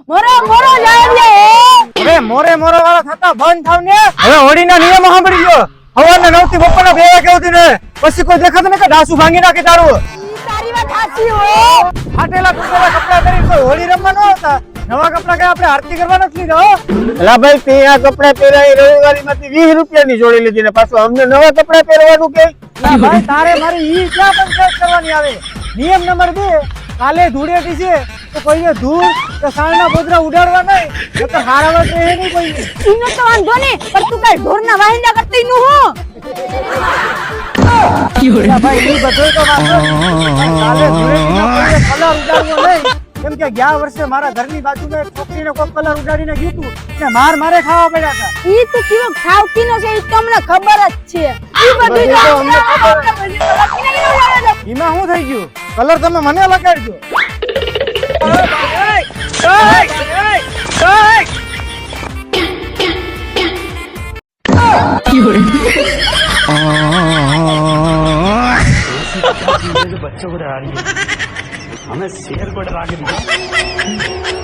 મોરો મોરો જાય હવે મોરે મોરો વાળા થતા બંધ થાવ ને હવે હોળીના નિયમો સાંભળી ગયો સવારના 9 થી બપોરના 2 વાગે સુધી ને પછી કોઈ દેખાતો ને કે ડાસુ ભાંગી નાખે તારું તારી વાત સાચી હો ફાટેલા તૂટેલા કપડા પહેરીને કોઈ હોળી રમવા ન આવતા નવા કપડા કે આપણે આરતી કરવા નથી લીધો એલા ભાઈ તે આ કપડા પહેરાઈ રવિવારી માંથી 20 રૂપિયાની જોડી લીધી ને પાછું અમને નવા કપડા પહેરવાનું કે ના ભાઈ તારે મારી ઈ ક્યાં પંચાયત કરવાની આવે નિયમ નંબર 2 કાલે ધૂળેટી છે તો કોઈને ધૂળ કે સાળના બોદરા ઉડાડવા નહીં નકર હારાવત રહે નહીં કોઈ ઈનો તો વાંધો નહીં પણ તું કઈ ઢોરના વાહિંદા કરતી નું હો ભાઈ ઈ બધું તો વાંધો કાલે ધૂળેટીના કોઈને કલર ઉડાડવો નહીં કેમ કે ગયા વર્ષે મારા ઘરની બાજુમાં એક છોકરીને કોઈ કલર ઉડાડીને ગયું હતું ને મારે ખાવા પડ્યા હતા ઈ તો કેવો ખાવકીનો છે ઈ તો અમને ખબર જ છે ઈ બધું તો અમને ખબર એમાં શું થઈ ગયું કલર તમે મને લગાડજો बच्चों को डरा रही है हमें शेर को डरा के दिखा